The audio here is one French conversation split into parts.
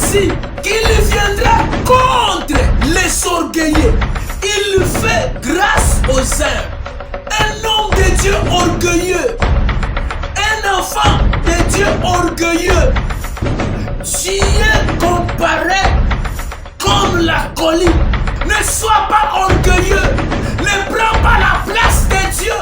aussi qu'il viendra contre les orgueilleux. Il fait grâce aux humbles. Un homme de Dieu orgueilleux, un enfant de Dieu orgueilleux, tu es comparé comme la colline. Ne sois pas orgueilleux, ne prends pas la place de Dieu.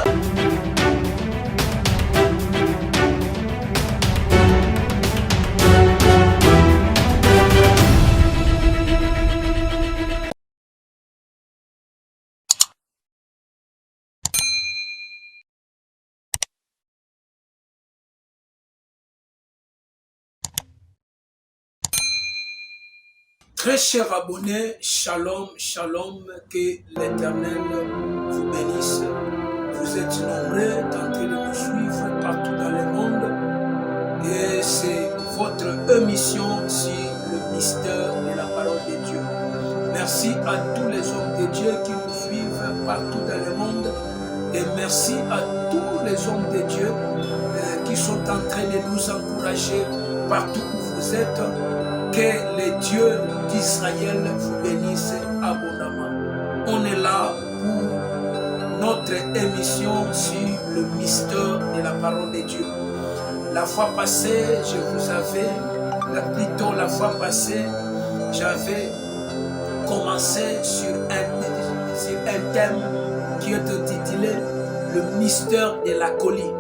Très chers abonnés, shalom, shalom, que l'Éternel vous bénisse. Vous êtes nombreux tentés de nous suivre partout dans le monde et c'est votre émission sur le mystère de la parole de Dieu. Merci à tous les hommes de Dieu qui nous suivent partout dans le monde et merci à tous les hommes de Dieu qui sont en train de nous encourager partout où vous êtes. Que le Dieu d'Israël vous bénisse abondamment. On est là pour notre émission sur le mystère de la parole de Dieu. La fois passée, j'avais commencé sur un thème qui est intitulé le mystère de la colline.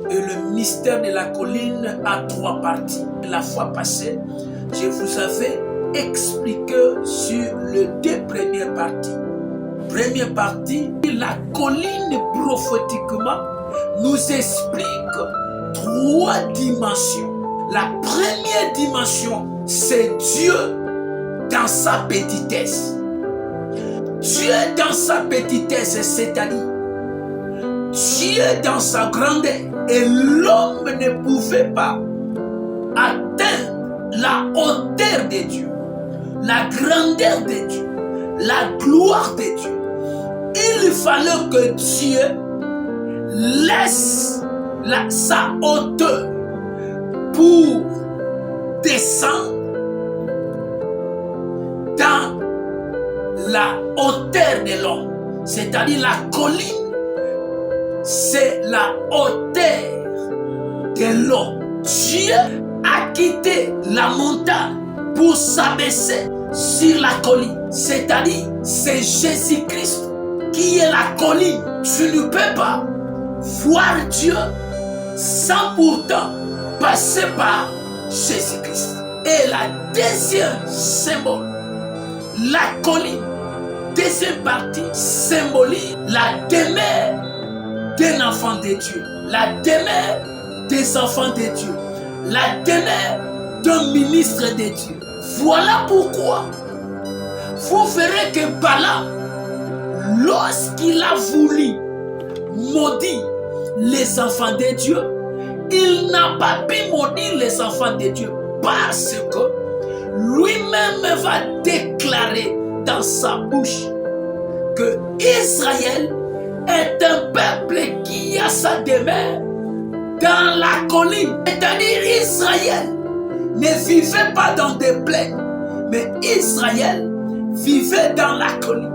Et le mystère de la colline a 3 parties. La fois passée, je vous avais expliqué sur les 2 premières parties. Première partie, la colline prophétiquement nous explique 3 dimensions. La première dimension, c'est Dieu dans sa petitesse. Dieu dans sa petitesse, c'est-à-dire Dieu dans sa grandeur. Et l'homme ne pouvait pas atteindre la hauteur de Dieu, la grandeur de Dieu, la gloire de Dieu. Il fallait que Dieu laisse sa hauteur pour descendre dans la hauteur de l'homme. C'est-à-dire la colline, c'est la hauteur de l'homme. Dieu a quitté la montagne pour s'abaisser sur la colline. C'est-à-dire, c'est Jésus-Christ qui est la colline. Tu ne peux pas voir Dieu sans pourtant passer par Jésus-Christ. Et la deuxième symbole, la colline, deuxième partie, symbolise la demeure d'un enfant de Dieu, la demeure des enfants de Dieu, la demeure d'un ministre de Dieu. Voilà pourquoi vous verrez que Balaam, lorsqu'il a voulu maudire les enfants de Dieu, il n'a pas pu maudire les enfants de Dieu parce que lui-même va déclarer dans sa bouche que Israël est un peuple qui a sa demeure dans la colline. C'est-à-dire Israël ne vivait pas dans des plaines, mais Israël vivait dans la colline.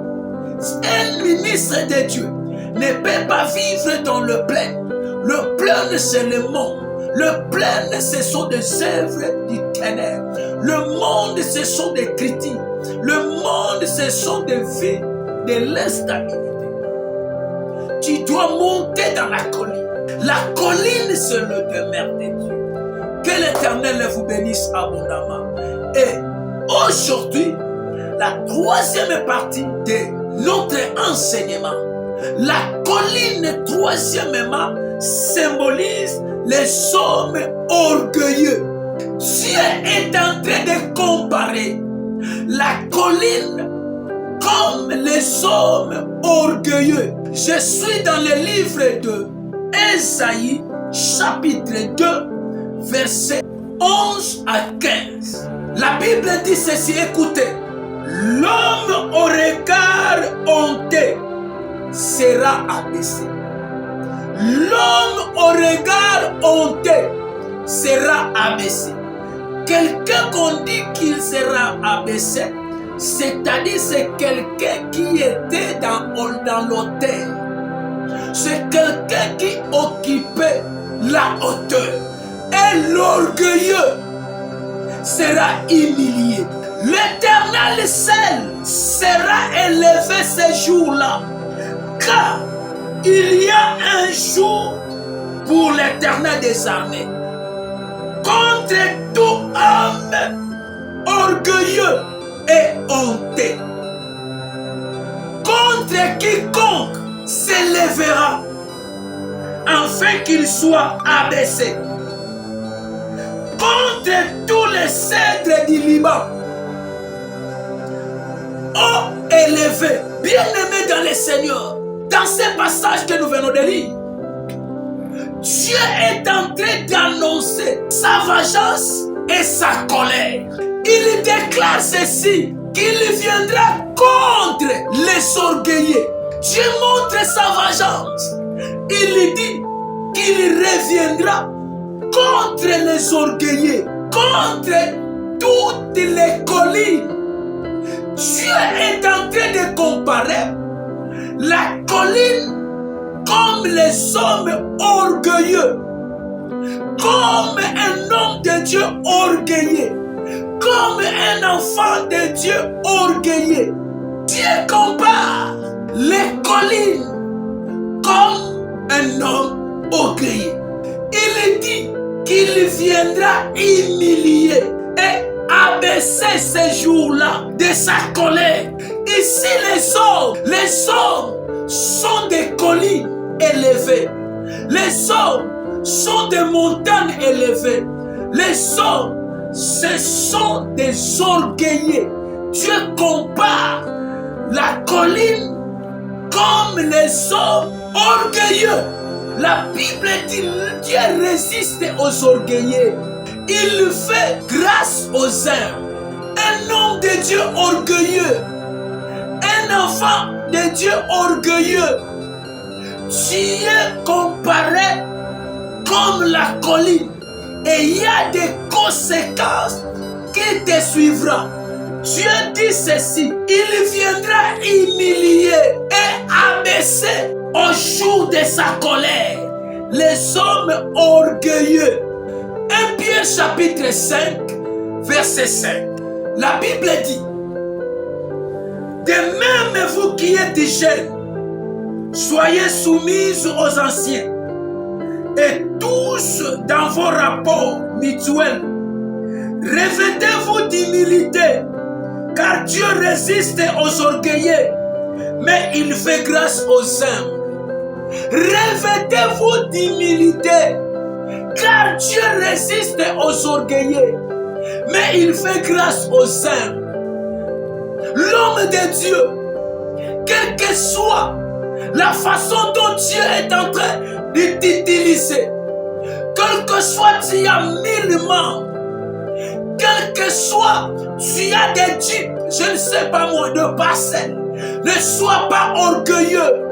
Un ministre de Dieu ne peut pas vivre dans le plaine. Le plaine, c'est le monde. Le plaine, ce sont des œuvres du ténèbre. Le monde, ce sont des critiques. Le monde, ce sont des vies de l'instabilité. Tu dois monter dans la colline. La colline, c'est le demeure de Dieu. Que l'Éternel vous bénisse abondamment. Et aujourd'hui, la 3e partie de notre enseignement, la colline, troisièmement, symbolise les hommes orgueilleux. Dieu est en train de comparer la colline comme les hommes orgueilleux. Je suis dans le livre de Ésaïe, chapitre 2, versets 11 à 15. La Bible dit ceci, écoutez. L'homme au regard honteux sera abaissé. L'homme au regard honteux sera abaissé. Quelqu'un quelqu'un qu'on dit qu'il sera abaissé, c'est-à-dire c'est quelqu'un qui était dans l'autel. C'est quelqu'un qui occupait la hauteur. Et l'orgueilleux sera humilié. L'Éternel seul sera élevé ces jours-là. Car il y a un jour pour l'Éternel des armées contre tout homme orgueilleux et honteux, contre quiconque s'élèvera afin qu'il soit abaissé, contre tous les cèdres du Liban, ô élevé, bien-aimé dans le Seigneur. Dans ce passage que nous venons de lire, Dieu est en train d'annoncer sa vengeance et sa colère. Il déclare ceci, qu'il viendra contre les orgueilleux. Dieu montre sa vengeance. Il dit qu'il reviendra contre les orgueilleux, contre toutes les collines. Dieu est en train de comparer la colline comme les hommes orgueilleux, comme un homme de Dieu orgueilleux, comme un enfant de Dieu orgueilleux. Dieu compare les collines comme un homme orgueilleux. Il dit qu'il viendra humilier et abaisser ces jours-là de sa colère. Ici, les hommes sont des collines élevées. Les hommes sont des montagnes élevées. Les hommes, ce sont des orgueilleux. Dieu compare la colline comme les hommes orgueilleux. La Bible dit que Dieu résiste aux orgueilleux. Il fait grâce aux humbles. Un homme de Dieu orgueilleux, un enfant de Dieu orgueilleux, tu es comparé comme la colline. Et il y a des conséquences qui te suivront. Dieu dit ceci, il viendra humilier et abaisser au jour de sa colère les hommes orgueilleux. 1 Pierre chapitre 5, verset 5. La Bible dit, de même vous qui êtes jeunes, soyez soumis aux anciens, et tous dans vos rapports mutuels, revêtez-vous d'humilité, car Dieu résiste aux orgueilleux, mais il fait grâce aux humbles. Revêtez-vous d'humilité, car Dieu résiste aux orgueilleux, mais il fait grâce aux humbles. L'homme de Dieu, quelle que soit la façon dont Dieu est en train de t'utiliser, quel que soit tu as 1000 membres, quel que soit tu as des jeeps, je ne sais pas moi, de parcelles, ne sois pas orgueilleux.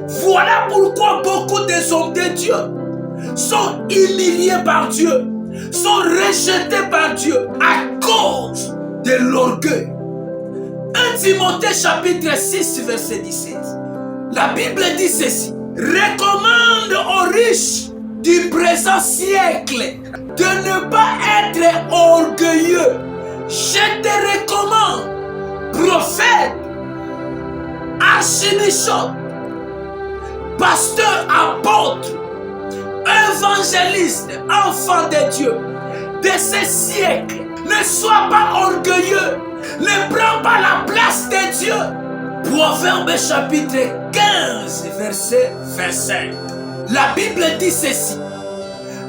Voilà pourquoi beaucoup des hommes de Dieu sont humiliés par Dieu, sont rejetés par Dieu à cause de l'orgueil. 1 Timothée chapitre 6 verset 17. La Bible dit ceci, recommande aux riches du présent siècle de ne pas être orgueilleux. Je te recommande, prophète, archibishop, pasteur, apôtre, évangéliste, enfant de Dieu, de ce siècle, ne sois pas orgueilleux, ne prends pas la place de Dieu. Proverbe chapitre 15, verset 25. La Bible dit ceci,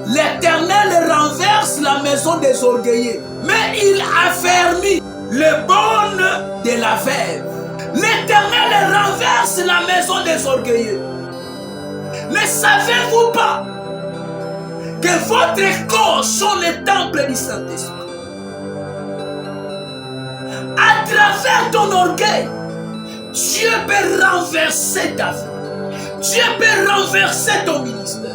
l'Éternel renverse la maison des orgueilleux, mais il affermit le bonne de la veuve. L'Éternel renverse la maison des orgueilleux. Ne savez-vous pas que votre corps sont le temple du Saint-Esprit? À travers ton orgueil, Dieu peut renverser ta vie. Dieu peut renverser ton ministère.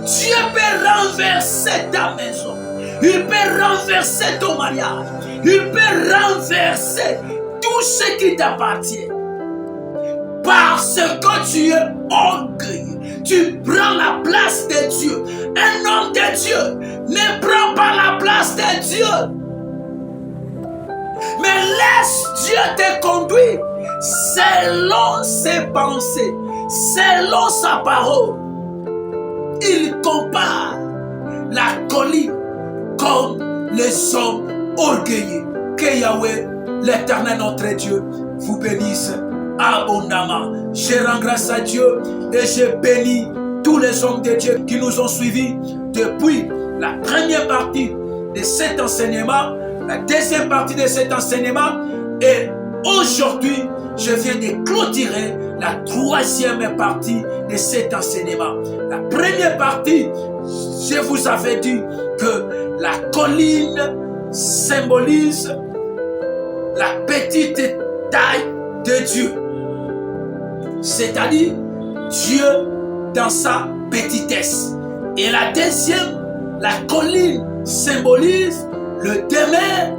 Dieu peut renverser ta maison. Il peut renverser ton mariage. Il peut renverser tout ce qui t'appartient. Parce que tu es orgueilleux. Tu prends la place de Dieu. Un homme de Dieu ne prend pas la place de Dieu. Mais laisse Dieu te conduire selon ses pensées, selon sa parole. Il compare la colline comme les hommes orgueilleux. Que Yahweh, l'Éternel notre Dieu, vous bénisse abondamment. Je rends grâce à Dieu et je bénis tous les hommes de Dieu qui nous ont suivis depuis la première partie de cet enseignement, la deuxième partie de cet enseignement, et aujourd'hui, je viens de clôturer la troisième partie de cet enseignement. La première partie, je vous avais dit que la colline symbolise la petite taille de Dieu. C'est-à-dire Dieu dans sa petitesse. Et la deuxième, la colline symbolise le demeure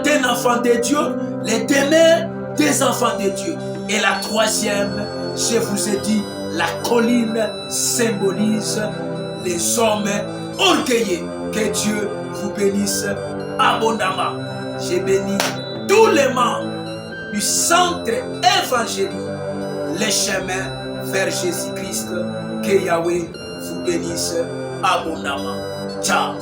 d'un enfant de Dieu, le demeure des enfants de Dieu. Et la troisième, je vous ai dit, la colline symbolise les hommes orgueilleux. Que Dieu vous bénisse abondamment. J'ai béni tous les membres du centre évangélique, les chemins vers Jésus-Christ. Que Yahweh vous bénisse abondamment. Ciao.